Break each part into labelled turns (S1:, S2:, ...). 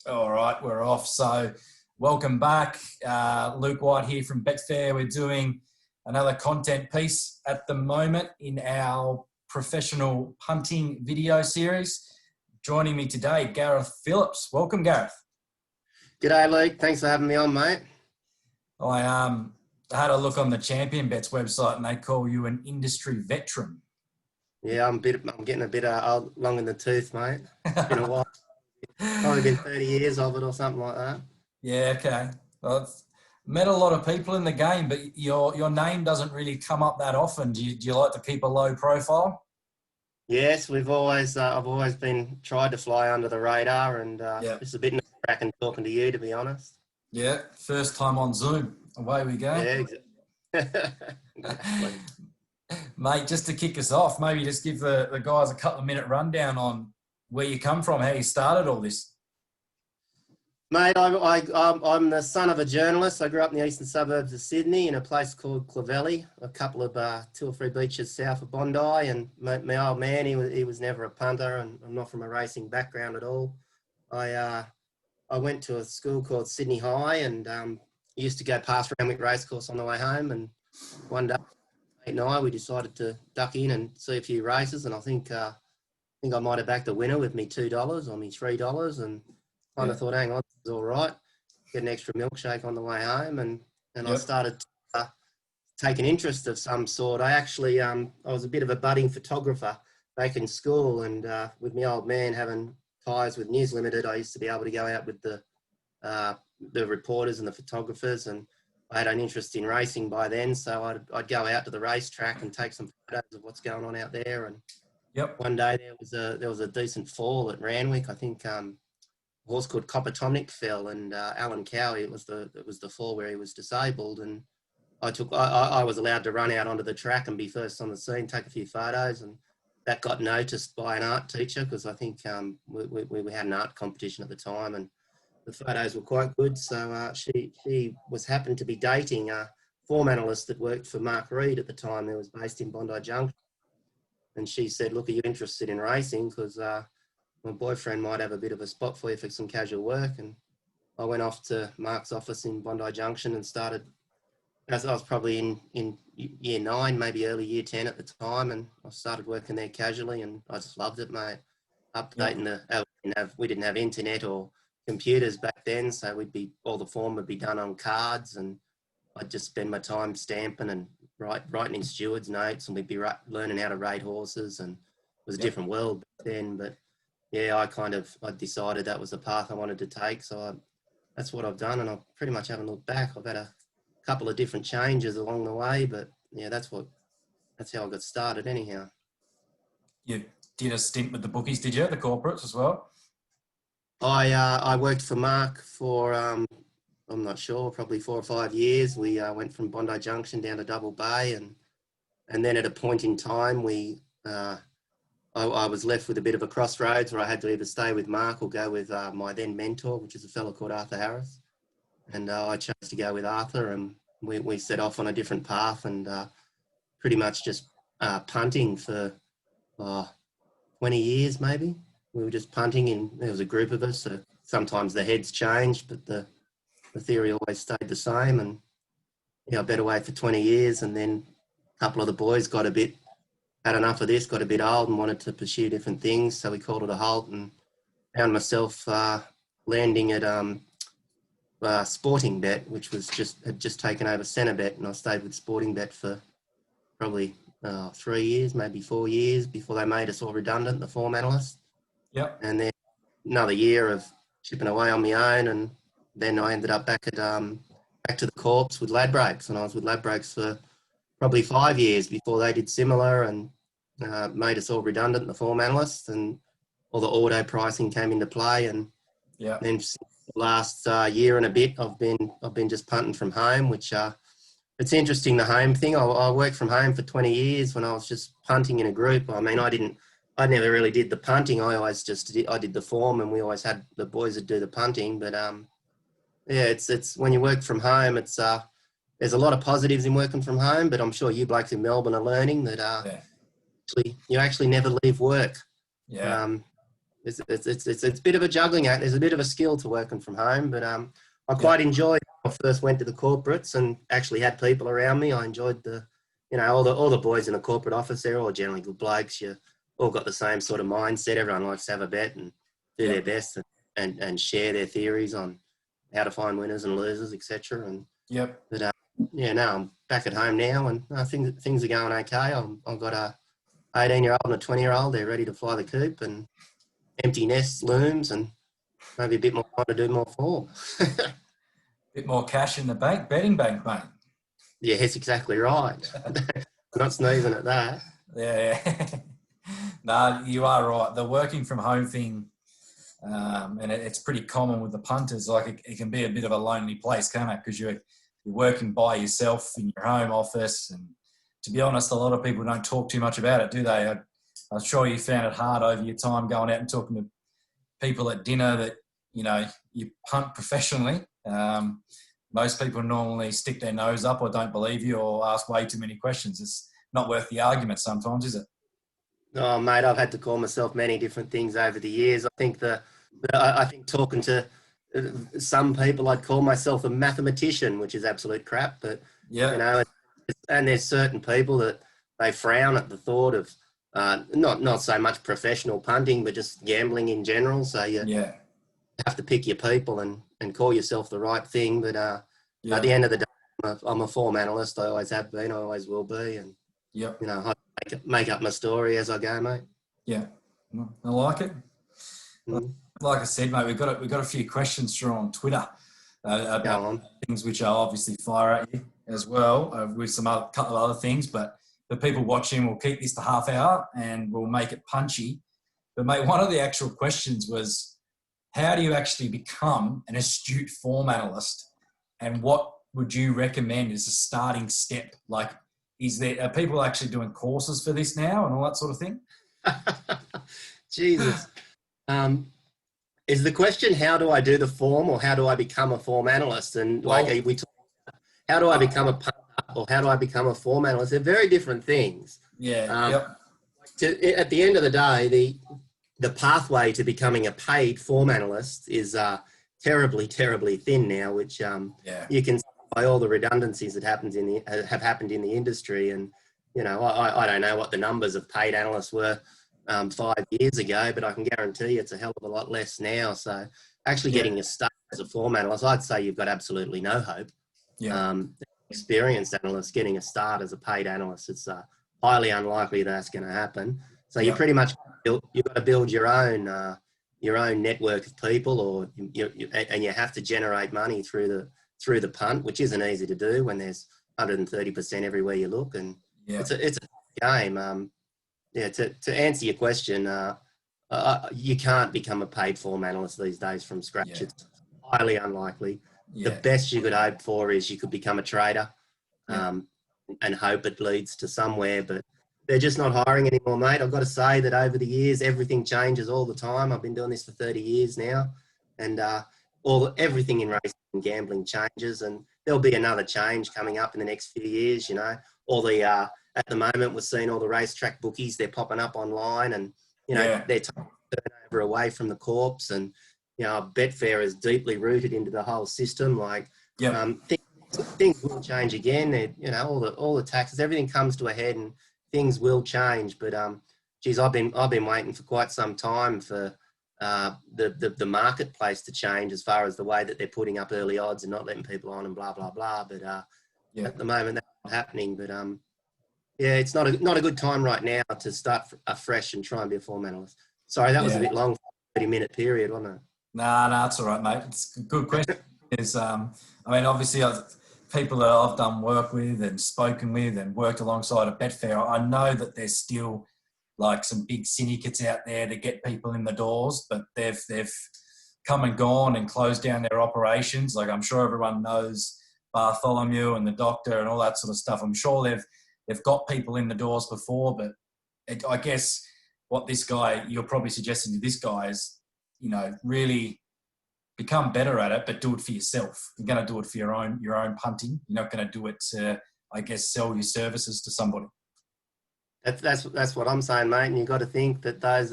S1: All right, we're off. So welcome back. Luke White here from Betfair. We're doing another content piece at the moment in our professional punting video series. Joining me today, Gareth Phillips. Welcome, Gareth.
S2: G'day, Luke. Thanks for having me on, mate.
S1: I had a look on the Champion Bets website and they call you an industry veteran.
S2: Yeah, I'm getting a bit long in the tooth, mate. It's been a while. Probably been 30 years of it or something like that.
S1: Yeah, okay. Well, I've met a lot of people in the game, but your name doesn't really come up that often. Do you like to keep a low profile?
S2: Yes, I've always been tried to fly under the radar, and it's a bit nerve-wracking talking to you, to be honest.
S1: Yeah, first time on Zoom. Away we go.
S2: Yeah, exactly.
S1: Mate, just to kick us off, maybe just give the guys a couple of minute rundown on where you come from, how you started all this.
S2: Mate, I'm the son of a journalist. I grew up in the eastern suburbs of Sydney in a place called Clovelly, a couple of 2 or 3 beaches south of Bondi. And my old man, he was never a punter, and I'm not from a racing background at all. I went to a school called Sydney High, and used to go past Randwick Racecourse on the way home. And one day, mate and I, we decided to duck in and see a few races. And I think I might have backed a winner with me $2 or me $3, and kind of thought, hang on, this is all right. Get an extra milkshake on the way home, and I started to take an interest of some sort. I actually, I was a bit of a budding photographer back in school, and with my old man having ties with News Limited, I used to be able to go out with the reporters and the photographers, and I had an interest in racing by then, so I'd go out to the racetrack and take some photos of what's going on out there. And one day there was a decent fall at Randwick. I think a horse called Coppertonic fell, and Alan Cowie, it was the fall where he was disabled, and I was allowed to run out onto the track and be first on the scene, take a few photos, and that got noticed by an art teacher, because I think we had an art competition at the time, and the photos were quite good. So she happened to be dating a form analyst that worked for Mark Reed at the time, who was based in Bondi Junction. And she said, look, are you interested in racing? Because my boyfriend might have a bit of a spot for you for some casual work. And I went off to Mark's office in Bondi Junction and started, as I was probably in year 9, maybe early year 10 at the time. And I started working there casually, and I just loved it, mate. Updating we didn't have internet or computers back then. So all the form would be done on cards, and I'd just spend my time stamping and writing in steward's notes, and we'd be learning how to rate horses, and it was a different world back then. But yeah, I decided that was the path I wanted to take. So that's what I've done, and I pretty much haven't looked back. I've had a couple of different changes along the way, but yeah, that's how I got started anyhow.
S1: You did a stint with the bookies, did you? The corporates as well?
S2: I worked for Mark for, I'm not sure, probably 4 or 5 years. We went from Bondi Junction down to Double Bay, and then at a point in time, I was left with a bit of a crossroads where I had to either stay with Mark or go with my then mentor, which is a fellow called Arthur Harris. And I chose to go with Arthur, and we set off on a different path, and pretty much just punting for 20 years maybe. We were just punting, and there was a group of us. So sometimes the heads changed, but the theory always stayed the same. And I bet away for 20 years, and then a couple of the boys had enough of this, got a bit old and wanted to pursue different things. So we called it a halt, and found myself landing at Sporting Bet, which had just taken over Centre Bet, and I stayed with Sporting Bet for probably 3 years, maybe 4 years, before they made us all redundant, the form analyst.
S1: Yep.
S2: And then another year of chipping away on my own, and then I ended up back to the Corps with Ladbrokes, and I was with Ladbrokes for probably 5 years before they did similar, and made us all redundant, the form analysts, and all the auto pricing came into play. And then for the last year and a bit, I've been just punting from home, which it's interesting, the home thing. I worked from home for 20 years when I was just punting in a group. I mean, I never really did the punting. I did the form, and we always had the boys that do the punting. But it's when you work from home, it's there's a lot of positives in working from home. But I'm sure you blokes in Melbourne are learning that you actually never leave work.
S1: Yeah.
S2: It's a bit of a juggling act. There's a bit of a skill to working from home, but I quite enjoyed when I first went to the corporates and actually had people around me. I enjoyed all the boys in the corporate office. They're all generally good blokes. You all got the same sort of mindset. Everyone likes to have a bet and do their best and share their theories on how to find winners and losers, etc. And but now I'm back at home now, and I think things are going okay. I've got a 18-year-old and a 20-year-old. They're ready to fly the coop, and empty nest looms, and maybe a bit more time to do more form.
S1: Bit more cash in the bank, betting bank, mate.
S2: Yeah, that's exactly right. Not sneezing at that.
S1: Yeah. No, you are right. The working from home thing, and it's pretty common with the punters. Like it can be a bit of a lonely place, can't it? Because you're working by yourself in your home office, and to be honest, a lot of people don't talk too much about it, do they? I'm sure you found it hard over your time going out and talking to people at dinner that, you punt professionally. Most people normally stick their nose up or don't believe you or ask way too many questions. It's not worth the argument sometimes, is it?
S2: Oh, mate, I've had to call myself many different things over the years. I think I think talking to some people, I'd call myself a mathematician, which is absolute crap. But and there's certain people that they frown at the thought of not so much professional punting, but just gambling in general. So you have to pick your people and call yourself the right thing. But at the end of the day, I'm a form analyst. I always have been. I always will be. And I make up my story as I go, mate.
S1: Yeah, I like it. Like I said, mate, we've got a few questions through on Twitter about things which are obviously fire at you as well, with some couple of other things. But the people watching will keep this to half hour and we'll make it punchy. But mate, one of the actual questions was, how do you actually become an astute form analyst, and what would you recommend as a starting step? Like, are people actually doing courses for this now and all that sort of thing?
S2: Jesus. Is the question, how do I do the form, or how do I become a form analyst? And how do I become a punter, or how do I become a form analyst? They're very different things.
S1: Yeah.
S2: At the end of the day, the pathway to becoming a paid form analyst is terribly, terribly thin now, which you can see by all the redundancies that have happened in the industry. And I don't know what the numbers of paid analysts were 5 years ago, but I can guarantee it's a hell of a lot less now. So actually getting a start as a form analyst, I'd say you've got absolutely no hope. Experienced analyst getting a start as a paid analyst, it's highly unlikely that's going to happen. So you pretty much you've got to build your own network of people, or and you have to generate money through the punt, which isn't easy to do when there's 130% everywhere you look, and it's a game. To answer your question, you can't become a paid form analyst these days from scratch. It's highly unlikely. The best you could hope for is you could become a trader and hope it leads to somewhere, but they're just not hiring anymore, mate. I've got to say that over the years, everything changes all the time. I've been doing this for 30 years now, and everything in racing and gambling changes, and there'll be another change coming up in the next few years. At the moment, we're seeing all the racetrack bookies, they're popping up online, and, they're taking turnover away from the corps, and, Betfair is deeply rooted into the whole system. Things will change again. All the taxes, everything comes to a head, and things will change. But, I've been waiting for quite some time for the marketplace to change as far as the way that they're putting up early odds and not letting people on and blah, blah, blah. But at the moment, that's not happening. But, it's not a good time right now to start afresh and try and be a form analyst. Sorry, that was a bit long for a 30-minute period, wasn't it?
S1: No, it's all right, mate. It's a good question. Obviously, people that I've done work with and spoken with and worked alongside at Betfair, I know that there's still like some big syndicates out there to get people in the doors, but they've come and gone and closed down their operations. Like, I'm sure everyone knows Bartholomew and the Doctor and all that sort of stuff. I'm sure they've got people in the doors before, but I guess what you're probably suggesting to this guy is, really become better at it, but do it for yourself. You're going to do it for your own punting. You're not going to do it to, I guess, sell your services to somebody.
S2: That's what I'm saying, mate. And you've got to think that those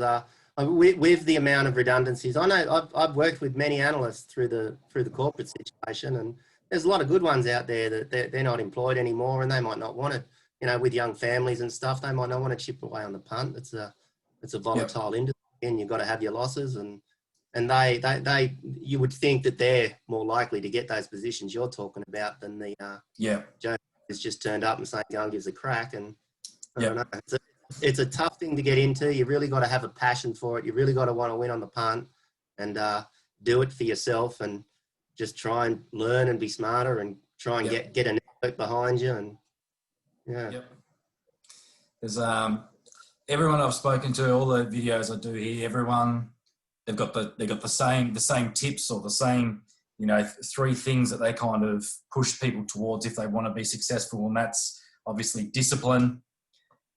S2: with the amount of redundancies, I know I've worked with many analysts through the corporate situation, and there's a lot of good ones out there that they're not employed anymore, and they might not want to, you know, with young families and stuff, they might not want to chip away on the punt. It's a volatile industry, and you've got to have your losses, and they you would think that they're more likely to get those positions you're talking about than the Joe has just turned up and saying go and gives a crack. And I don't know, it's a tough thing to get into. You really got to have a passion for it. You really got to want to win on the punt, and do it for yourself, and just try and learn and be smarter, and try and get a network behind you. And
S1: there's everyone I've spoken to, all the videos I do here, everyone they've got the same tips, or the same, you know, 3 things that they kind of push people towards if they want to be successful, and that's obviously discipline,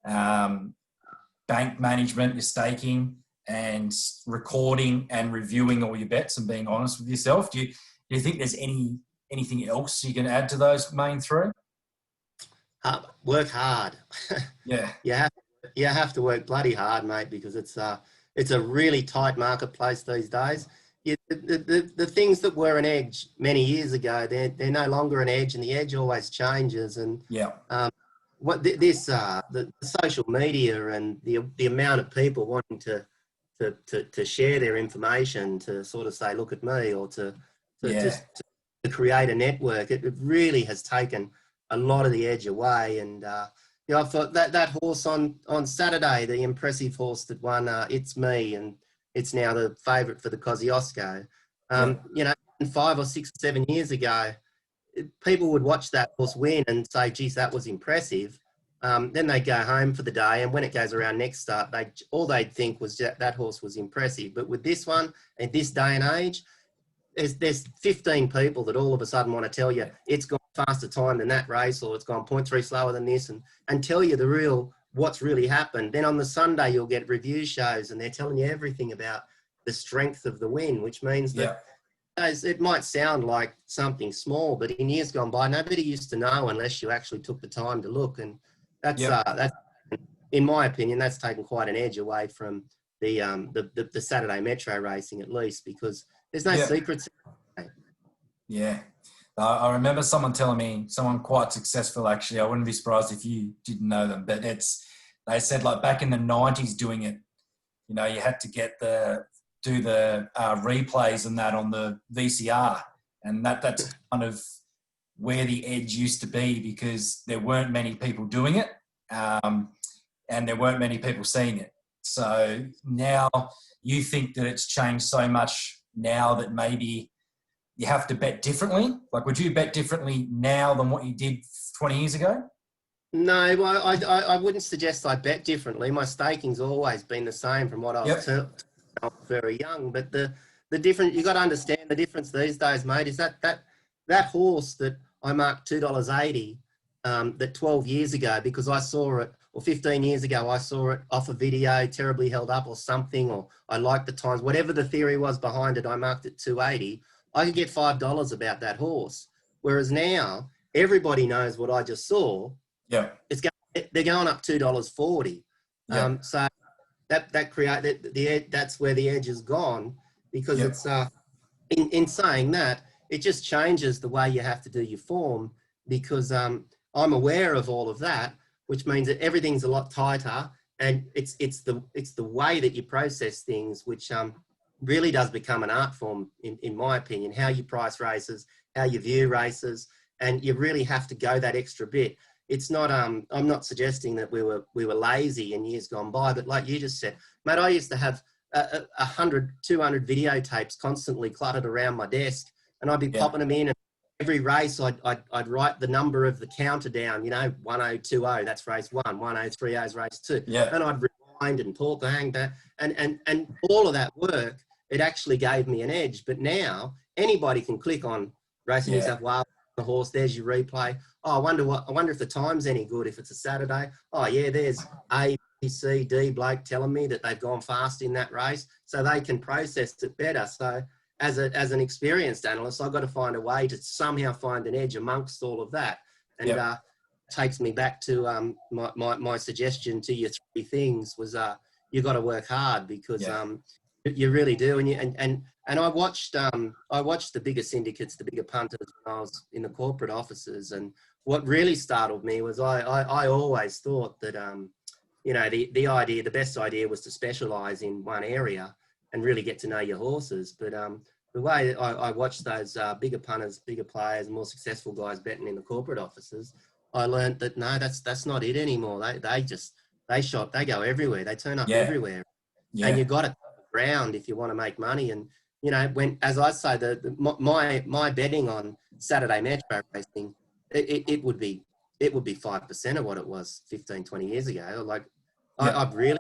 S1: bank management, your staking, and recording and reviewing all your bets and being honest with yourself. Do you think there's anything else you can add to those main 3?
S2: Work hard.
S1: Yeah.
S2: You have to work bloody hard, mate, because it's a really tight marketplace these days. The things that were an edge many years ago, they're no longer an edge, and the edge always changes. And the social media and the amount of people wanting to share their information, to sort of say, look at me, or to create a network, it really has taken a lot of the edge away. And you know, I thought that horse on Saturday, the impressive horse that won, It's Me, and it's now the favourite for the Kosciuszko. You know, 5 or 6 or 7 years ago, people would watch that horse win and say, geez, that was impressive. Then they go home for the day, and when it goes around next start, all they'd think was that horse was impressive. But with this one, in this day and age, there's 15 people that all of a sudden want to tell you it's gone faster time than that race, or it's gone 0.3 slower than this, and tell you what's really happened. Then on the Sunday, you'll get review shows, and they're telling you everything about the strength of the win, which means that it might sound like something small, but in years gone by, nobody used to know unless you actually took the time to look. And that's in my opinion, that's taken quite an edge away from the Saturday Metro racing, at least, because there's no secrets.
S1: Yeah. I remember someone telling me, someone quite successful actually, I wouldn't be surprised if you didn't know them, but they said like back in the 90s doing it, you know, you had to do the replays and that on the VCR, and that's kind of where the edge used to be, because there weren't many people doing it, and there weren't many people seeing it. So now you think that it's changed so much now that maybe you have to bet differently? Like, would you bet differently now than what you did 20 years ago?
S2: No, well, I wouldn't suggest I bet differently. My staking's always been the same from what I was very young. But the difference, you got to understand the difference these days, mate, is that horse that I marked $2.80, that 12 years ago, because I saw it, or 15 years ago, I saw it off a video, terribly held up or something, or I liked the times, whatever the theory was behind it, I marked it $2.80. I could get $5 about that horse. Whereas now, everybody knows what I just saw.
S1: Yeah.
S2: They're going up $2.40.
S1: Yeah.
S2: So that create that's where the edge has gone, because it's in saying that, it just changes the way you have to do your form, because I'm aware of all of that, which means that everything's a lot tighter, and it's the way that you process things, which really does become an art form, in my opinion, how you price races, how you view races, and you really have to go that extra bit. It's not, I'm not suggesting that we were lazy in years gone by, but like you just said, mate, I used to have 100, 200 videotapes constantly cluttered around my desk, and I'd be popping them in, and every race I'd write the number of the counter down, you know, 1020, that's race 1, 1030 is race 2.
S1: Yeah.
S2: And I'd rewind and talk, hang back, and all of that work, it actually gave me an edge. But now anybody can click on Racing New South Wales, the horse, there's your replay. Oh, I wonder if the time's any good if it's a Saturday. Oh yeah, there's A, B, C, D bloke telling me that they've gone fast in that race, so they can process it better. So as an experienced analyst, I've got to find a way to somehow find an edge amongst all of that. And takes me back to my suggestion to your 3 things was you got to work hard because
S1: Yeah.
S2: you really do. And I watched the bigger syndicates, the bigger punters when I was in the corporate offices. And what really startled me was I always thought that the best idea was to specialise in one area and really get to know your horses. But the way I watched those bigger punters, bigger players, more successful guys betting in the corporate offices, I learned that no, that's not it anymore. They go everywhere. They turn up everywhere, and
S1: Yeah.
S2: you got to ground if you want to make money. And as I say, my betting on Saturday Metro racing, it would be 5% of what it was 15, 20 years ago. Like I've really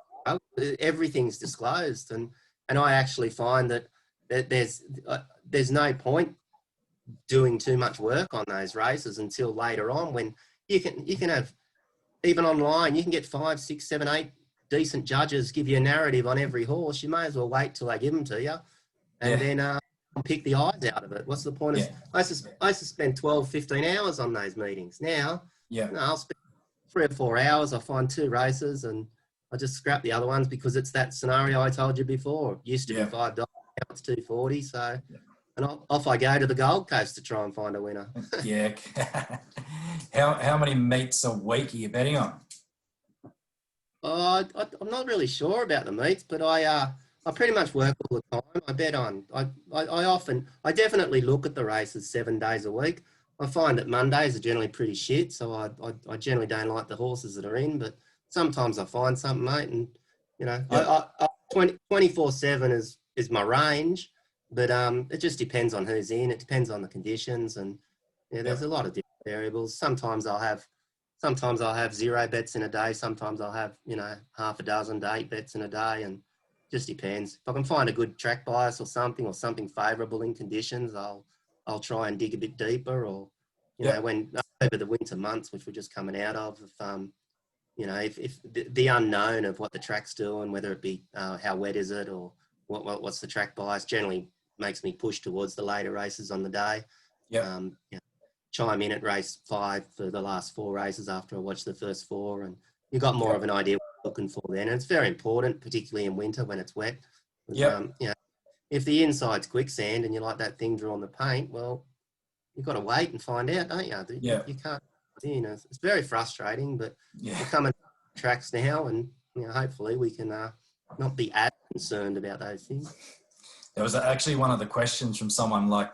S2: everything's disclosed, and I actually find that there's no point doing too much work on those races until later on, when you can have, even online, you can get 5, 6, 7, 8 decent judges give you a narrative on every horse. You may as well wait till they give them to you, and then pick the eyes out of it. What's the point of? I used to spend 12, 15 hours on those meetings. Now, I'll spend 3 or 4 hours. I find 2 races, and I just scrap the other ones because it's that scenario I told you before. It used to be $5, now it's $2.40. So, and off I go to the Gold Coast to try and find a winner.
S1: Yeah. How many meets a week are you betting on?
S2: I'm not really sure about the meets, but I pretty much work all the time. I bet on. I definitely look at the races 7 days a week. I find that Mondays are generally pretty shit, so I generally don't like the horses that are in. But sometimes I find something, mate, and 24/7 is my range. But it just depends on who's in. It depends on the conditions, and there's a lot of different variables. Sometimes I'll have 0 bets in a day. Sometimes I'll have, half a dozen to 8 bets in a day, and just depends. If I can find a good track bias or something favourable in conditions, I'll try and dig a bit deeper. Or, when over the winter months, which we're just coming out of, if the unknown of what the track's doing, whether it be how wet is it or what's the track bias, generally makes me push towards the later races on the day. Chime in at race 5 for the last 4 races after I watched the first 4, and you got more of an idea what you're looking for then. And it's very important, particularly in winter when it's wet. If the inside's quicksand and you like that thing drawn the paint, well, you've got to wait and find out, don't you? You can't. It's very frustrating, but we're coming to tracks now, and hopefully we can not be as concerned about those things.
S1: There was actually one of the questions from someone like,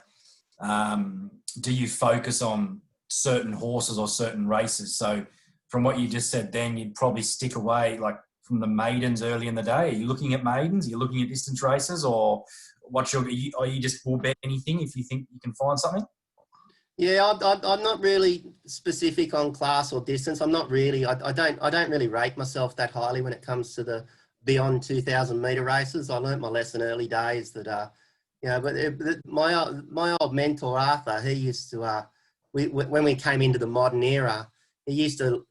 S1: do you focus on certain horses or certain races? So from what you just said then, you'd probably stick away like from the maidens early in the day. Are you looking at maidens? Are you looking at distance races? Or are you just will bet anything if you think you can find something?
S2: Yeah, I'm not really specific on class or distance. I'm not really. I don't really rate myself that highly when it comes to the beyond 2,000 metre races. I learnt my lesson early days that my old mentor Arthur, he used to when we came into the modern era, he used to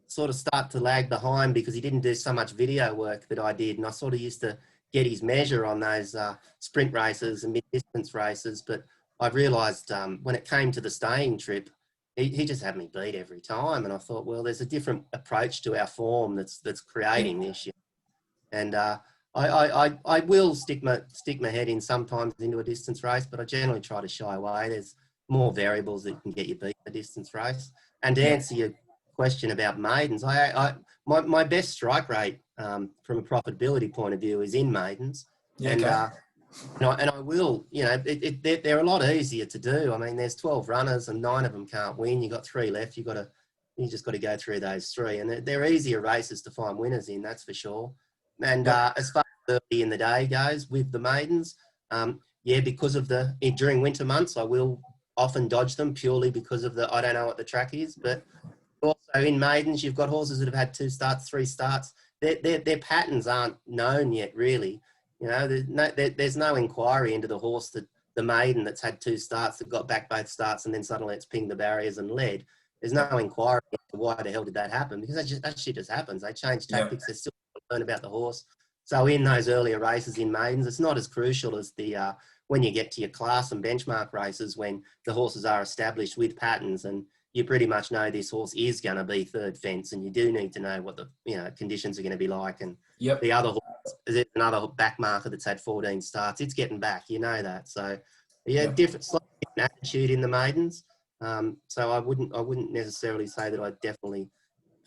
S2: sort of start to lag behind because he didn't do so much video work that I did, and I sort of used to get his measure on those sprint races and mid-distance races. But I've realised when it came to the staying trip, he just had me beat every time, and I thought, well, there's a different approach to our form that's creating this. And I will stick my head in sometimes into a distance race, but I generally try to shy away. There's more variables that can get you beat in a distance race. And to answer your question about maidens, my best strike rate from a profitability point of view is in maidens. And I will, they're a lot easier to do. I mean, there's 12 runners and 9 of them can't win. You've got 3 left. You just got to go through those 3, and they're easier races to find winners in. That's for sure. And as far as early in the day goes with the maidens, because of during winter months, I will often dodge them purely because of I don't know what the track is. But also in maidens, you've got horses that have had 2 starts, 3 starts. Their patterns aren't known yet, really. There's no inquiry into the horse the maiden that's had 2 starts, that got back both starts, and then suddenly it's pinged the barriers and led. There's no inquiry into why the hell did that happen, because that shit just happens. They change tactics. They still learn about the horse. So in those earlier races in maidens, it's not as crucial as when you get to your class and benchmark races, when the horses are established with patterns and you pretty much know this horse is going to be 3rd fence, and you do need to know what the conditions are going to be like, and the other horse there's another back marker that's had 14 starts. It's getting back, you know that. So yeah,
S1: Yep.
S2: slightly different attitude in the maidens. So I wouldn't necessarily say that I'd definitely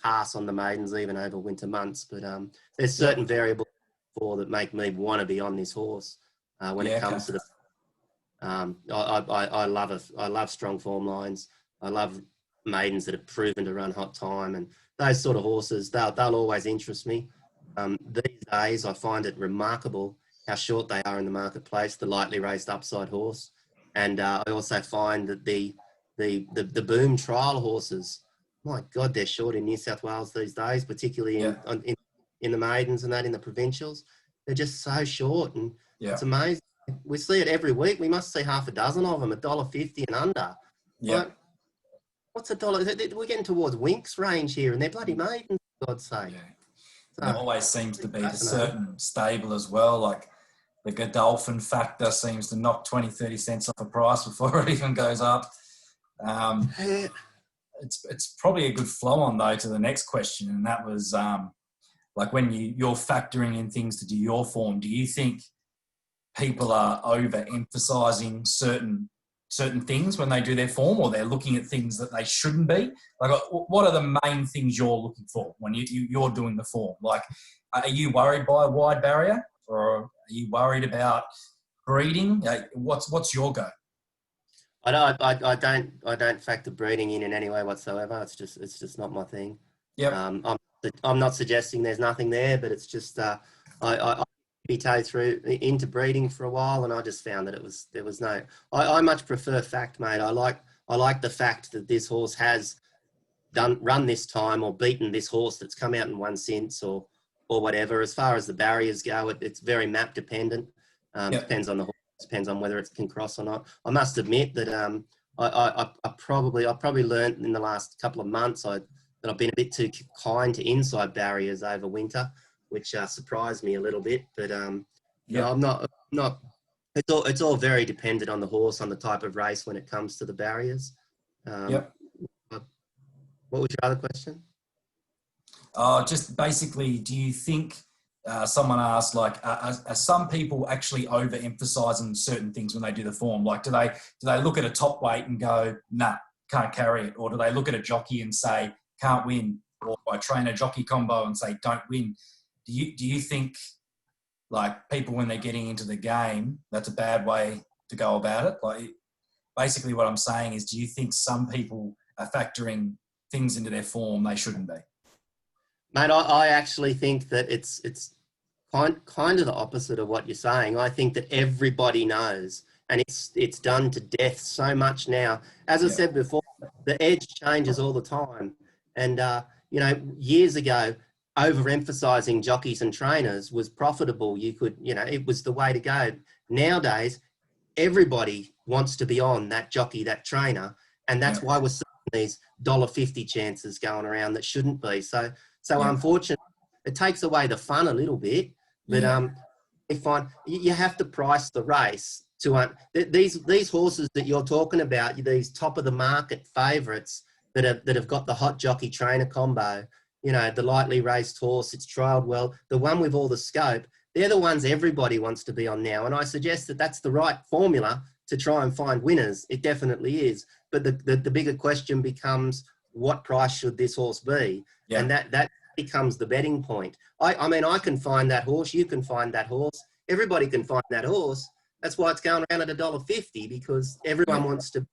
S2: pass on the maidens even over winter months, but there's certain variables that make me want to be on this horse when it comes to the. I love strong form lines. I love maidens that have proven to run hot time, and those sort of horses. They'll always interest me. These days, I find it remarkable how short they are in the marketplace. The lightly raced upside horse, and I also find that the boom trial horses. My God, they're short in New South Wales these days, particularly in the maidens and that in the provincials. They're just so short, and it's amazing. We see it every week. We must see half a dozen of them, $1.50 and under.
S1: Yeah.
S2: Like, what's $1? We're getting towards Winks range here, and they're bloody maidens, for God's sake.
S1: Yeah.
S2: So,
S1: there always seems to be a certain stable as well. Like the Godolphin factor seems to knock 20, 30 cents off a price before it even goes up. It's probably a good flow on though to the next question, and that was like when you're factoring in things to do your form. Do you think people are overemphasizing certain things when they do their form, or they're looking at things that they shouldn't be? Like, what are the main things you're looking for when you're doing the form? Like, are you worried by a wide barrier, or are you worried about breeding? What's your go?
S2: I don't factor breeding in any way whatsoever. It's just not my thing.
S1: Yeah.
S2: I'm not suggesting there's nothing there, but it's just I vetoed through into breeding for a while, and I just found that there was no. I much prefer fact, mate. I like the fact that this horse has run this time or beaten this horse that's come out and won since or whatever. As far as the barriers go, it's very map dependent. Depends on the horse. Depends on whether it can cross or not. I must admit that I probably learned in the last couple of months that I've been a bit too kind to inside barriers over winter, which surprised me a little bit. But no, I'm not. It's all very dependent on the horse, on the type of race when it comes to the barriers. What was your other question?
S1: Just basically, do you think someone asked, like, are some people actually overemphasizing certain things when they do the form? Like, do they look at a top weight and go, nah, can't carry it? Or do they look at a jockey and say, can't win? Or I train a jockey combo and say, don't win? Do you think, like, people when they're getting into the game, that's a bad way to go about it? Like, basically what I'm saying is, do you think some people are factoring things into their form they shouldn't be?
S2: Mate, I actually think that it's kind of the opposite of what you're saying. I think that everybody knows, and it's done to death so much now. As I said before, the edge changes all the time. And, years ago, overemphasizing jockeys and trainers was profitable. It was the way to go. Nowadays, everybody wants to be on that jockey, that trainer. And that's why we're seeing these $1.50 chances going around that shouldn't be. So unfortunately, it takes away the fun a little bit, but I find you have to price the race to these horses that you're talking about, these top of the market favourites that have got the hot jockey trainer combo, the lightly raced horse, it's trialled well, the one with all the scope. They're the ones everybody wants to be on now, and I suggest that that's the right formula to try and find winners. It definitely is, but the bigger question becomes, what price should this horse be? Yeah. And that becomes the betting point. I mean, I can find that horse. You can find that horse. Everybody can find that horse. That's why it's going around at $1.50, because everyone wants to.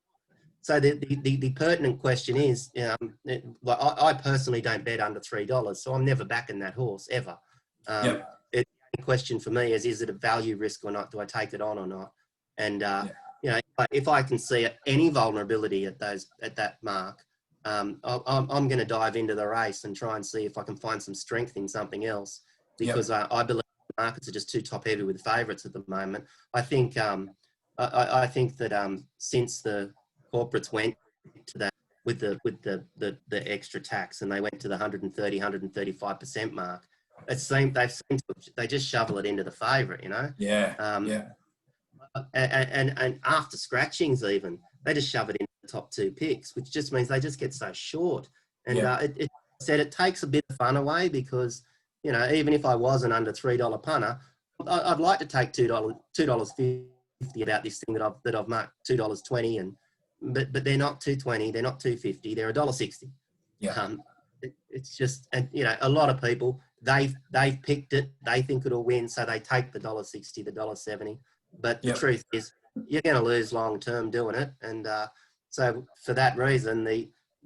S2: So the pertinent question is, I personally don't bet under $3, so I'm never backing that horse ever. The question for me is it a value risk or not? Do I take it on or not? And if I can see any vulnerability at that mark, I'm going to dive into the race and try and see if I can find some strength in something else, because I believe the markets are just too top heavy with favourites at the moment. I think I think that since the corporates went to that with the extra tax, and they went to the 130, 135% mark, they just shovel it into the favourite, And after scratchings, even they just shove it in the top two picks, which just means they just get so short. And it takes a bit of fun away, because you know, even if I was an under $3 punter, I'd like to take $2.50 about this thing that I've marked $2.20, and but they're not $2.20, they're not $2.50, they're $1.60.
S1: Yeah.
S2: It's just, and you know, a lot of people, they've picked it, they think it'll win, so they take the $1.60, the $1.70. But the truth is, you're going to lose long term doing it, and so for that reason,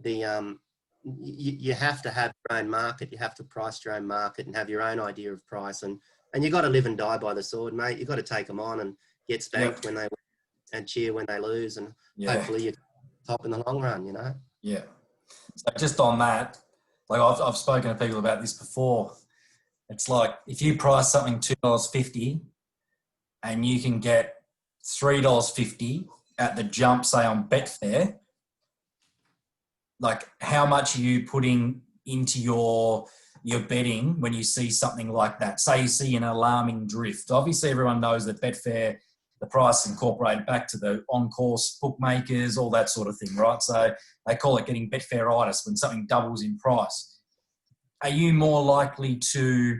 S2: you have to have your own market, you have to price your own market and have your own idea of price, and you got to live and die by the sword, mate. You got to take them on and get spanked when they win and cheer when they lose, and hopefully you're top in the long run, you know.
S1: Yeah. So just on that, like I've spoken to people about this before. It's like if you price something $2.50 and you can get $3.50 at the jump, say on Betfair, like how much are you putting into your betting when you see something like that? Say you see an alarming drift. Obviously, everyone knows that Betfair, the price is incorporated back to the on-course bookmakers, all that sort of thing, right? So they call it getting Betfairitis when something doubles in price. Are you more likely to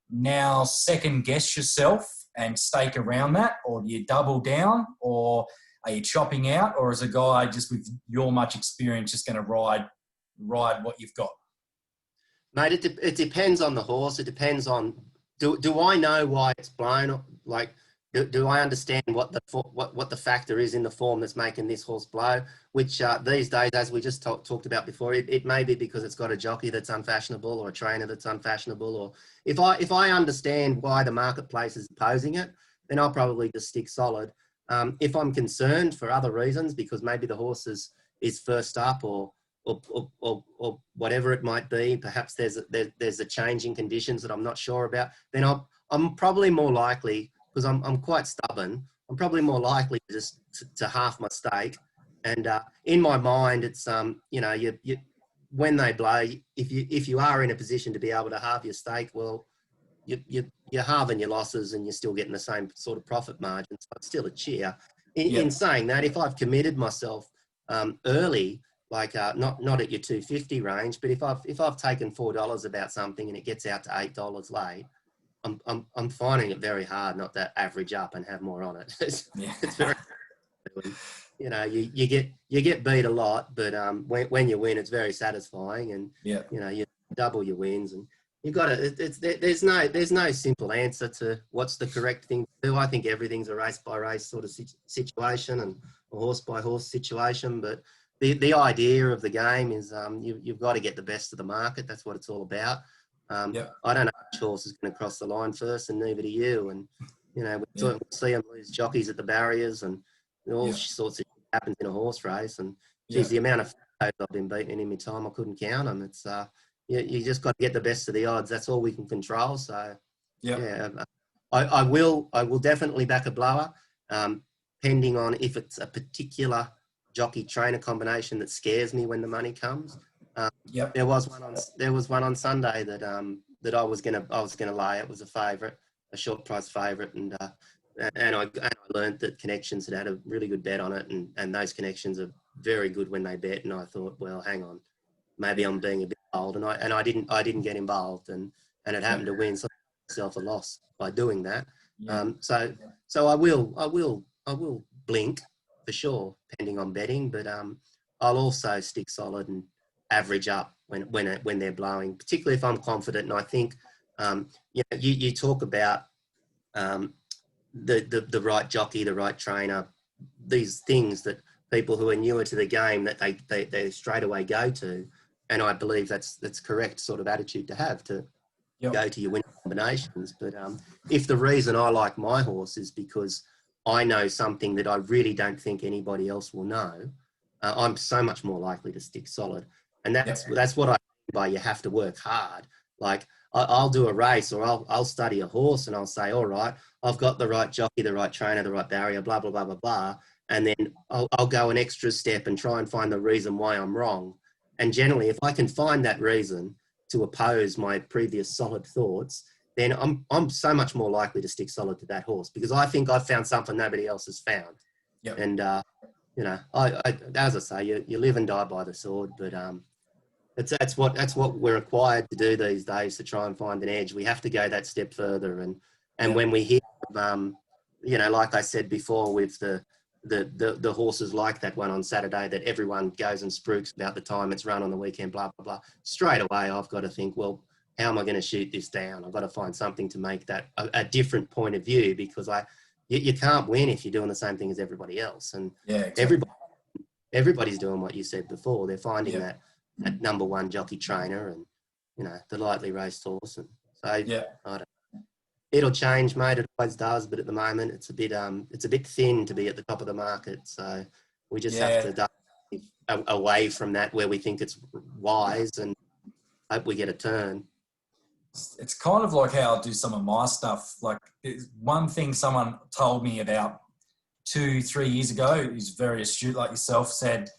S1: now second guess yourself and stake around that, or do you double down, or are you chopping out, or is a guy just with your much experience just going to ride what you've got?
S2: Mate, it depends on the horse. It depends on, do I know why it's blown? Like, do I understand what the factor is in the form that's making this horse blow? Which these days, as we just talked about before, it may be because it's got a jockey that's unfashionable or a trainer that's unfashionable. Or if I understand why the marketplace is opposing it, then I'll probably just stick solid. If I'm concerned for other reasons, because maybe the horse is first up or whatever it might be, perhaps there's a change in conditions that I'm not sure about, then I'm probably more likely, because I'm quite stubborn, I'm probably more likely just to half my stake. And in my mind, it's you know, you when they blow, if you are in a position to be able to halve your stake, well, you're halving your losses and you're still getting the same sort of profit margin. So it's still a cheer. In saying that, if I've committed myself early, like not at your 250 range, but if I've taken $4 about something and it gets out to $8 late, I'm finding it very hard not to average up and have more on it. It's very, you know, you get beat a lot, but when you win, it's very satisfying, and you know, you double your wins, and you got to. There's no simple answer to what's the correct thing to do. I think everything's a race by race sort of situation and a horse by horse situation, but the idea of the game is you've got to get the best of the market. That's what it's all about. I don't know which horse is going to cross the line first, and neither do you. And you know, we see them lose jockeys at the barriers, and all sorts of shit happens in a horse race. And geez, the amount of I've been beaten in my time, I couldn't count them. It's you just got to get the best of the odds. That's all we can control. So I will definitely back a blower, depending on if it's a particular jockey trainer combination that scares me when the money comes. There was one on Sunday that I was gonna lay. It was a favourite, a short price favourite, and I learned that Connections had a really good bet on it, and those Connections are very good when they bet. And I thought, well, hang on, maybe I'm being a bit bold, and I didn't get involved, and it happened to win, so I gave myself a loss by doing that. So I will blink for sure, depending on betting, but I'll also stick solid and average up when they're blowing, particularly if I'm confident. And I think you talk about the right jockey, the right trainer, these things that people who are newer to the game that they straight away go to, and I believe that's correct sort of attitude to have, to go to your winning combinations. But if the reason I like my horse is because I know something that I really don't think anybody else will know, I'm so much more likely to stick solid. And that's what I mean by you have to work hard. Like I'll do a race, or I'll study a horse, and I'll say, all right, I've got the right jockey, the right trainer, the right barrier, blah, blah, blah, blah, blah. And then I'll go an extra step and try and find the reason why I'm wrong. And generally, if I can find that reason to oppose my previous solid thoughts, then I'm so much more likely to stick solid to that horse, because I think I've found something nobody else has found. And, you know, I as I say, you live and die by the sword, but That's what we're required to do these days to try and find an edge. We have to go that step further. And when we hear, like I said before, with the horses like that one on Saturday that everyone goes and spruiks about the time it's run on the weekend, blah, blah, blah. Straight away, I've got to think, well, how am I going to shoot this down? I've got to find something to make that a different point of view, because you can't win if you're doing the same thing as everybody else. And everybody's doing what you said before. They're finding that number one jockey trainer and, the lightly raced horse. And so I don't know. It'll change, mate. It always does. But at the moment, it's a bit thin to be at the top of the market. So we just have to dive away from that where we think it's wise and hope we get a turn.
S1: It's kind of like how I do some of my stuff. Like, one thing someone told me about 2-3 years ago, who's very astute like yourself, said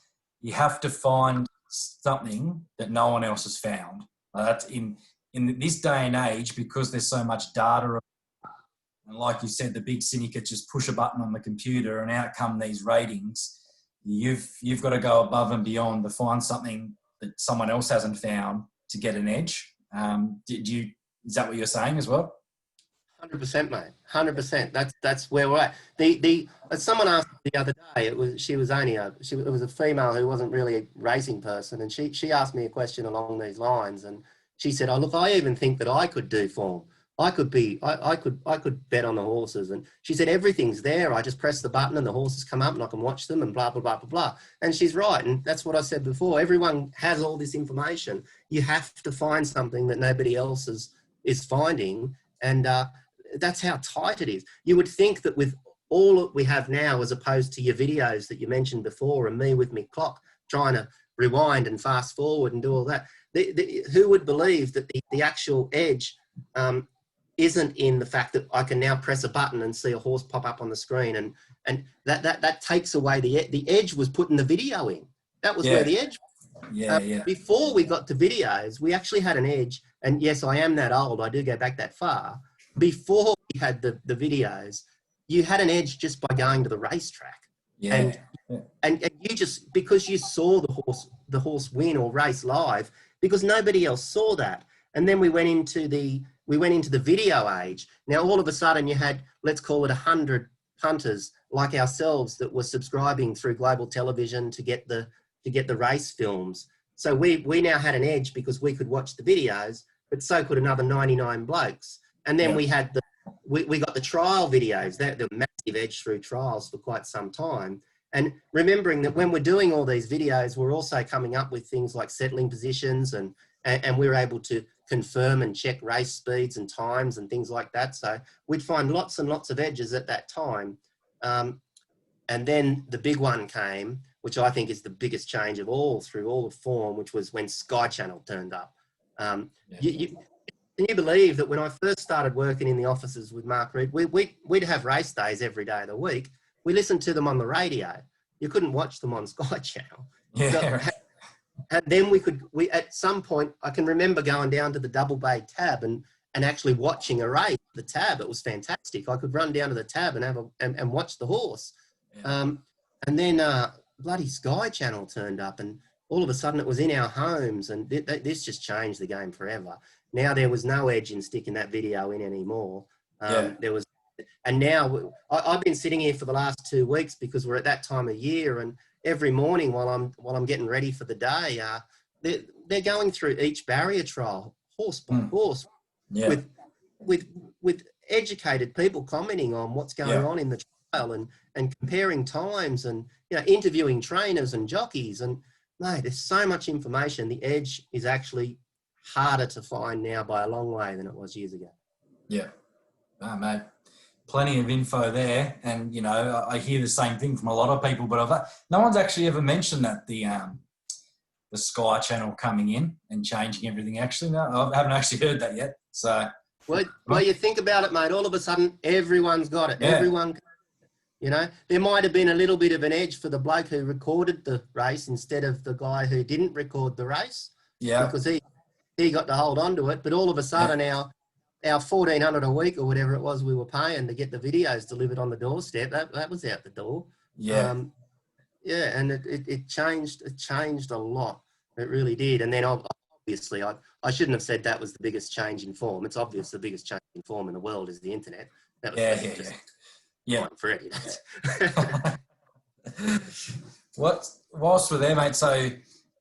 S1: you have to find something that no one else has found. That's in this day and age, because there's so much data, and like you said, the big syndicates just push a button on the computer and out come these ratings. You've got to go above and beyond to find something that someone else hasn't found to get an edge. Is that what you're saying as well?
S2: 100%, mate. 100%. That's where we're at. Someone asked me the other day. It was a female who wasn't really a racing person, and she asked me a question along these lines, and she said, "Oh, look, I even think that I could do form. I could bet on the horses." And she said, "Everything's there. I just press the button and the horses come up and I can watch them and blah, blah, blah, blah, blah." And she's right. And that's what I said before. Everyone has all this information. You have to find something that nobody else is finding. And that's how tight it is. You would think that with all that we have now, as opposed to your videos that you mentioned before and me with my clock trying to rewind and fast forward and do all that, who would believe that the actual edge isn't in the fact that I can now press a button and see a horse pop up on the screen, and that takes away the edge was putting the video in. That was where the edge was. Before we got to videos, we actually had an edge. And yes, I am that old. I do go back that far. Before we had the videos, you had an edge just by going to the racetrack. And you just, because you saw the horse win or race live, because nobody else saw that. And then we went into the video age. Now, all of a sudden you had, let's call it 100 punters like ourselves that were subscribing through global television to get the race films. So we now had an edge because we could watch the videos, but so could another 99 blokes. And then we had we got the trial videos, the massive edge through trials for quite some time. And remembering that when we're doing all these videos, we're also coming up with things like settling positions, and we're able to confirm and check race speeds and times and things like that. So we'd find lots and lots of edges at that time. And then the big one came, which I think is the biggest change of all through all of form, which was when Sky Channel turned up. Can you believe that when I first started working in the offices with Mark Reed, we'd have race days every day of the week. We listened to them on the radio. You couldn't watch them on Sky Channel. And then we at some point, I can remember going down to the Double Bay tab and actually watching a race, the tab. It was fantastic. I could run down to the tab and watch the horse. And then bloody Sky Channel turned up, and all of a sudden it was in our homes, and this just changed the game forever. Now there was no edge in sticking that video in anymore. There was, and now I've been sitting here for the last 2 weeks because we're at that time of year, and every morning while I'm getting ready for the day, they're going through each barrier trial, horse by horse, with educated people commenting on what's going on in the trial and comparing times and interviewing trainers and jockeys. And mate, there's so much information. The edge is actually harder to find now by a long way than it was years ago.
S1: Yeah, mate. Plenty of info there, and I hear the same thing from a lot of people, but no one's actually ever mentioned that the Sky Channel coming in and changing everything. Actually, no, I haven't actually heard that yet. So,
S2: well, you think about it, mate. All of a sudden, everyone's got it. Yeah. Everyone, there might have been a little bit of an edge for the bloke who recorded the race instead of the guy who didn't record the race. Yeah, because he got to hold on to it. But all of a sudden, our $1,400 a week or whatever it was we were paying to get the videos delivered on the doorstep, that was out the door. Yeah. And it changed a lot. It really did. And then obviously, I shouldn't have said that was the biggest change in form. It's obvious the biggest change in form in the world is the internet. That was just for idiots.
S1: Whilst we're there, mate, so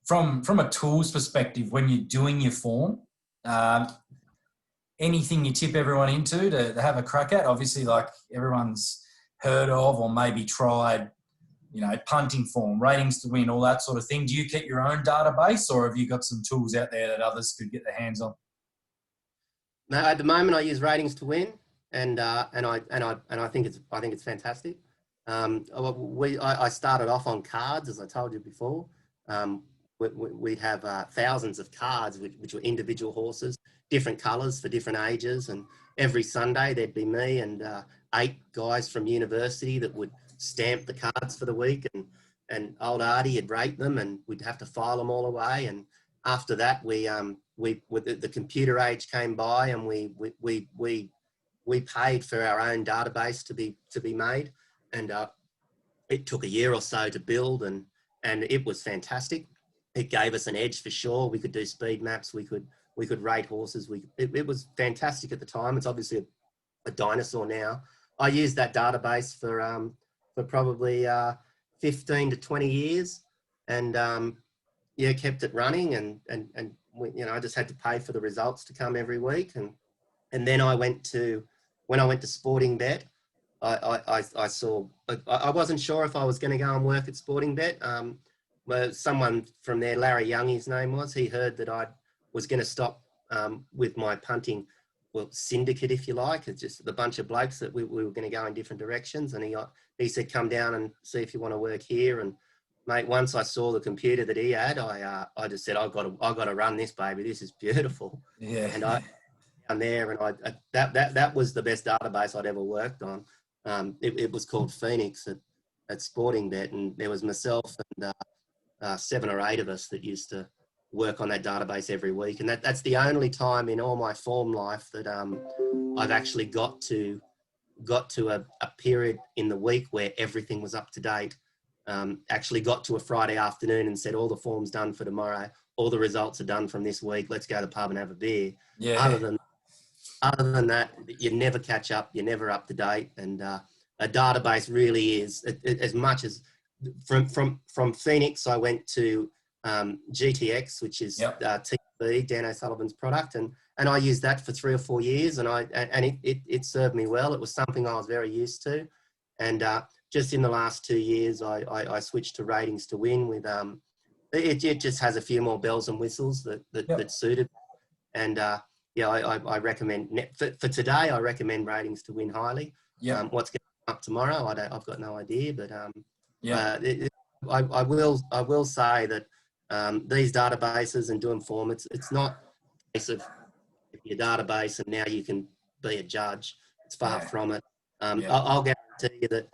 S1: from a tools perspective, when you're doing your form, anything you tip everyone into to have a crack at? Obviously, like everyone's heard of or maybe tried, punting form, ratings to win, all that sort of thing. Do you keep your own database, or have you got some tools out there that others could get their hands on?
S2: No, at the moment I use ratings to win, and I think it's fantastic. I started off on cards, as I told you before. We'd have thousands of cards, which were individual horses, different colours for different ages. And every Sunday there'd be me and 8 guys from university that would stamp the cards for the week, and old Artie would rate them, and we'd have to file them all away. And after that, the computer age came by, and we paid for our own database to be made, and it took a year or so to build, and it was fantastic. It gave us an edge for sure. We could do speed maps. We could rate horses. It was fantastic at the time. It's obviously a dinosaur now. I used that database for probably 15 to 20 years, and kept it running, and I just had to pay for the results to come every week, and then when I went to Sporting Bet, I saw, I wasn't sure if I was going to go and work at Sporting Bet. Well, someone from there, Larry Young, his name was, he heard that I was going to stop with my punting, syndicate, if you like. It's just a bunch of blokes that we were going to go in different directions. And he said, come down and see if you want to work here. And mate, once I saw the computer that he had, I just said, I've got to run this, baby. This is beautiful.
S1: Yeah.
S2: And I down there, and that was the best database I'd ever worked on. It was called Phoenix at Sporting Bet, and there was myself and 7 or 8 of us that used to work on that database every week. And that's the only time in all my form life that I've actually got to a period in the week where everything was up to date. Actually got to a Friday afternoon and said, all the form's done for tomorrow, all the results are done from this week, let's go to the pub and have a beer.
S1: Yeah.
S2: Other than that, you never catch up, you're never up to date. And a database really is, as much as from Phoenix, I went to GTX, which is TV, Dan O'Sullivan's product, and I used that for 3 or 4 years, and it served me well. It was something I was very used to, and just in the last 2 years, I switched to ratings to win with it just has a few more bells and whistles that suited, and I recommend for today. I recommend ratings to win highly. What's going up tomorrow, I've got no idea, but I will say that these databases and doing form, it's not a case of your database and now you can be a judge. It's far from it. I'll guarantee you that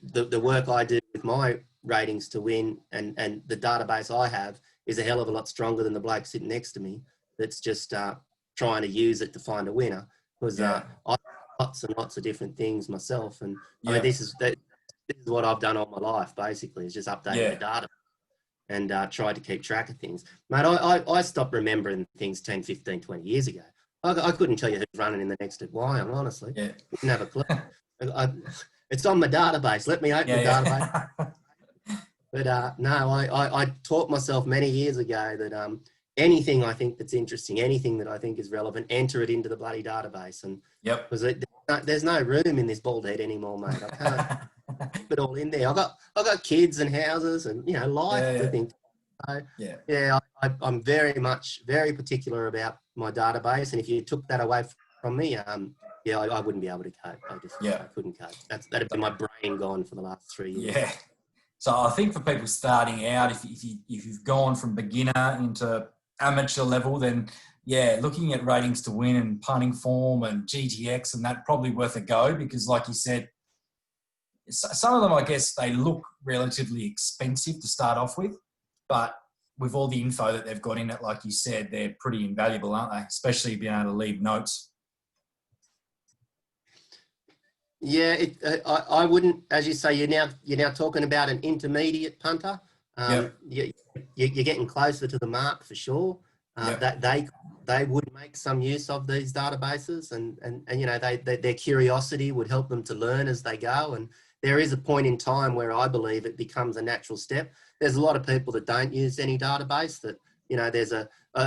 S2: the work I do with my ratings to win and the database I have is a hell of a lot stronger than the bloke sitting next to me that's just trying to use it to find a winner. Because I do lots and lots of different things myself, and I mean, this is what I've done all my life, basically, is just updating the data and try to keep track of things. Mate, I stopped remembering things 10, 15, 20 years ago. I couldn't tell you who's running in the next at Wyong, honestly. Didn't have a clue. It's on my database. Let me open the database. But no, I taught myself many years ago that anything I think that's interesting, anything that I think is relevant, enter it into the bloody database. And because there's no room in this bald head anymore, mate. I can't keep it all in there. I've got kids and houses and life to think. So, I'm very particular about my database, and if you took that away from me, I wouldn't be able to cope. I couldn't cope. That'd be my brain gone for the last 3 years.
S1: Yeah. So I think for people starting out, if you've gone from beginner into amateur level, then looking at ratings to win and punting form and GTX and that probably worth a go, because like you said, some of them, I guess, they look relatively expensive to start off with, but with all the info that they've got in it, like you said, they're pretty invaluable, aren't they? Especially being able to leave notes. Yeah,
S2: I wouldn't, as you say, you're now talking about an intermediate punter.
S1: Yep.
S2: You're getting closer to the mark for sure.
S1: Yep.
S2: That they would make some use of these databases, and their curiosity would help them to learn as they go. And there is a point in time where I believe it becomes a natural step. There's a lot of people that don't use any database. That there's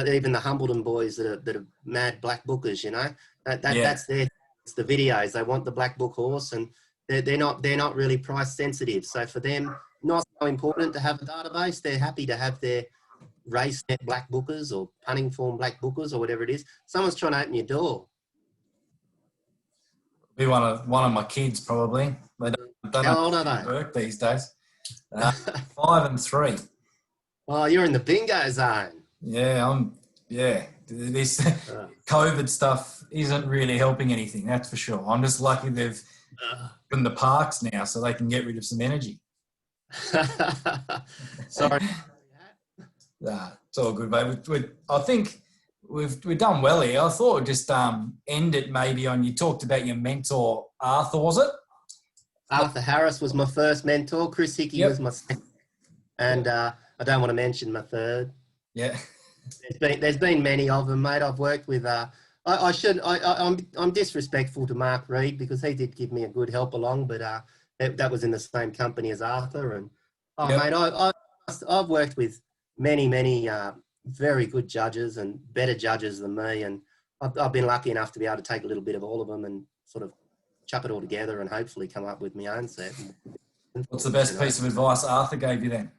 S2: even the Humbledon boys that are mad black bookers. That's it's the videos. They want the black book horse, and they're not really price sensitive. So for them, not so important to have a database. They're happy to have their race net black bookers or punting form black bookers or whatever it is. Someone's trying to open your door.
S1: Be one of my kids probably. They don't
S2: How old are they?
S1: Work these days. 5 and 3.
S2: Well, you're in the bingo zone.
S1: Yeah, this COVID stuff isn't really helping anything, that's for sure. I'm just lucky they've opened the parks now so they can get rid of some energy.
S2: Sorry.
S1: It's all good, mate. I think we've done well here. I thought we'd just end it maybe on, you talked about your mentor, Arthur, was it?
S2: Arthur Harris was my first mentor. Chris Hickey was my second. And I don't want to mention my third.
S1: Yeah.
S2: There's been many of them, mate. I've worked with. I'm disrespectful to Mark Reed because he did give me a good help along, but that was in the same company as Arthur. And mate, I've worked with many very good judges and better judges than me, and I've been lucky enough to be able to take a little bit of all of them and sort of chuck it all together and hopefully come up with my own set.
S1: What's the best piece of advice Arthur gave you then?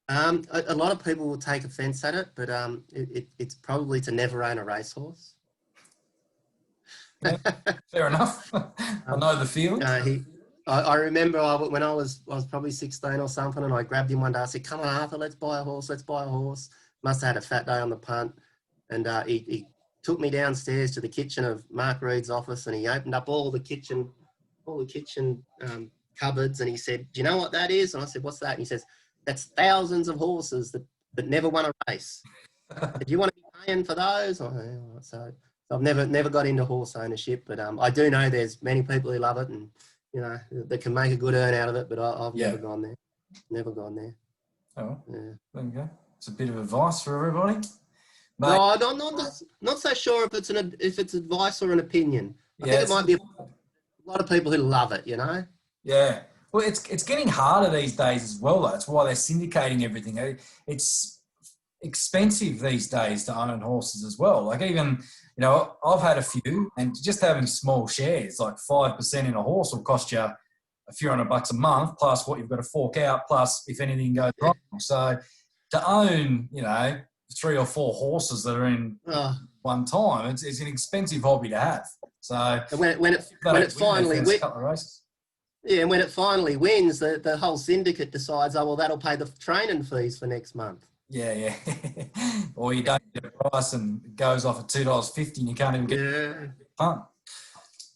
S2: A lot of people will take offence at it, but it's probably to never own a racehorse.
S1: Yeah, fair enough. I know the feeling.
S2: I remember when I was probably 16 or something, and I grabbed him one day. I said, "Come on, Arthur, let's buy a horse. Let's buy a horse." Must have had a fat day on the punt, and he took me downstairs to the kitchen of Mark Reed's office, and he opened up all the kitchen cupboards, and he said, "Do you know what that is?" And I said, "What's that?" And he says, "That's thousands of horses that never won a race. Do you want to be paying for those?" So I've never got into horse ownership, but I do know there's many people who love it, and that can make a good earn out of it. But I've never gone there. Never gone there.
S1: Oh,
S2: yeah.
S1: There you go. It's a bit of advice for everybody. Mate.
S2: No, I'm not so sure if it's advice or an opinion. I think it might be a lot of people who love it.
S1: Yeah. Well, it's getting harder these days as well, though. That's why they're syndicating everything. It's expensive these days to own horses as well. Like even, I've had a few, and just having small shares, like 5% in a horse will cost you a few $100 a month, plus what you've got to fork out, plus if anything goes wrong. So to own, 3 or 4 horses that are in one time, it's an expensive hobby to have. So
S2: when it finally wins, and when it finally wins, the whole syndicate decides, that'll pay the training fees for next month.
S1: Yeah. Or you don't get a price and it goes off at $2.50 and you can't even get a punt.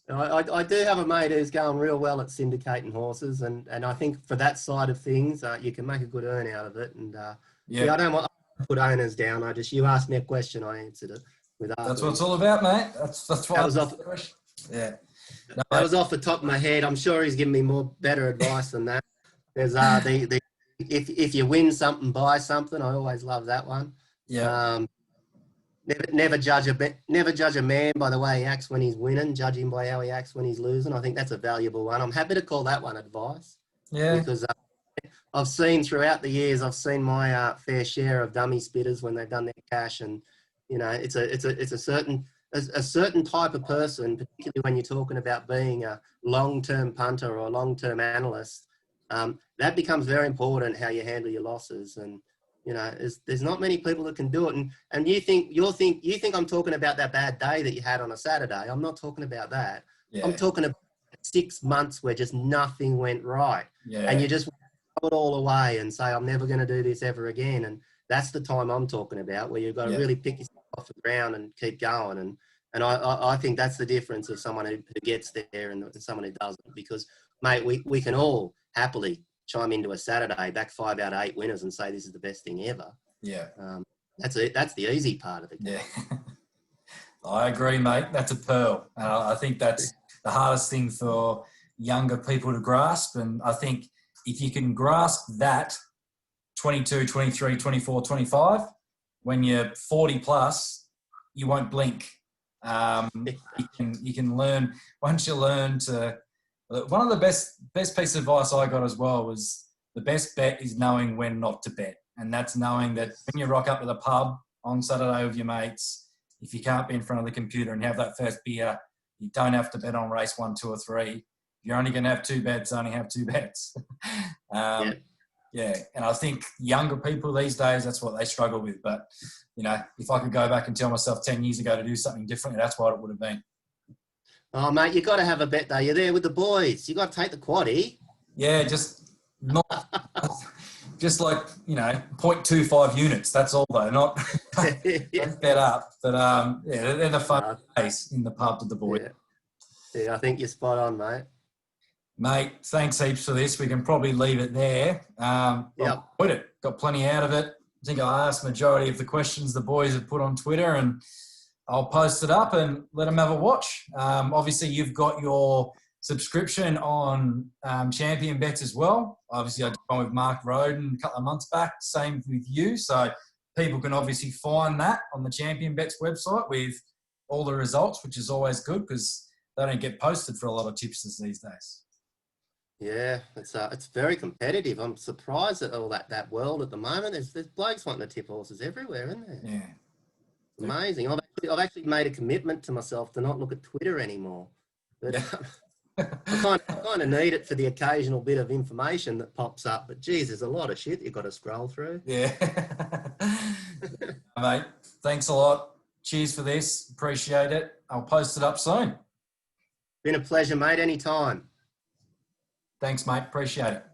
S2: I do have a mate who's going real well at syndicating horses, and I think for that side of things, you can make a good earn out of it. And I don't want to put owners down. You asked me a question, I answered it with Arthur.
S1: That's what it's all about, mate. That's why
S2: that was off.
S1: Yeah.
S2: No, that was off the top of my head. I'm sure he's given me more better advice than that. There's if you win something, buy something. I always love that one.
S1: Yeah.
S2: Never judge a man by the way he acts when he's winning. Judge him by how he acts when he's losing. I think that's a valuable one. I'm happy to call that one advice.
S1: Yeah.
S2: Because I've seen throughout the years, my fair share of dummy spitters when they've done their cash, and it's a certain type of person, particularly when you're talking about being a long-term punter or a long-term analyst. That becomes very important, how you handle your losses. And, there's not many people that can do it. And you think I'm talking about that bad day that you had on a Saturday. I'm not talking about that. Yeah. I'm talking about 6 months where just nothing went right. Yeah. And you just throw it all away and say, I'm never going to do this ever again. And that's the time I'm talking about, where you've got to really pick yourself off the ground and keep going. And I think that's the difference of someone who gets there and someone who doesn't. Because, mate, we can all happily chime into a Saturday, back 5 out of 8 winners and say this is the best thing ever.
S1: Yeah.
S2: That's the easy part of it.
S1: Yeah. I agree, mate. That's a pearl. I think that's the hardest thing for younger people to grasp. And I think if you can grasp that 22, 23, 24, 25, when you're 40 plus, you won't blink. You can learn, once you learn to, one of the best piece of advice I got as well was the best bet is knowing when not to bet. And that's knowing that when you rock up to the pub on Saturday with your mates, if you can't be in front of the computer and have that first beer, you don't have to bet on race 1, 2 or 3. You're only going to have 2 bets, only have 2 bets. Yeah. And I think younger people these days, that's what they struggle with. But, you know, if I could go back and tell myself 10 years ago to do something differently, that's what it would have been.
S2: Oh, mate, you got to have a bet, though. You're there with the boys. You got to take the quaddie.
S1: Yeah, just not, just like, you know, 0.25 units. That's all, though. Not bet up. But, yeah, they're the fun days in the pub with the boys.
S2: Yeah, I think you're spot on, mate.
S1: Mate, thanks heaps for this. We can probably leave it there. Got plenty out of it. I think I asked majority of the questions the boys have put on Twitter, and I'll post it up and let them have a watch. Obviously, you've got your subscription on Champion Bets as well. Obviously, I did one with Mark Roden a couple of months back. Same with you. So people can obviously find that on the Champion Bets website with all the results, which is always good because they don't get posted for a lot of tipsters these days.
S2: Yeah, it's very competitive. I'm surprised at all that world at the moment. There's blokes wanting to tip horses everywhere, isn't there?
S1: Yeah.
S2: Amazing. I've actually made a commitment to myself to not look at Twitter anymore. But I kind of need it for the occasional bit of information that pops up. But geez, there's a lot of shit you've got to scroll through.
S1: Yeah. Mate, thanks a lot. Cheers for this. Appreciate it. I'll post it up soon.
S2: Been a pleasure, mate. Anytime.
S1: Thanks, mate. Appreciate it.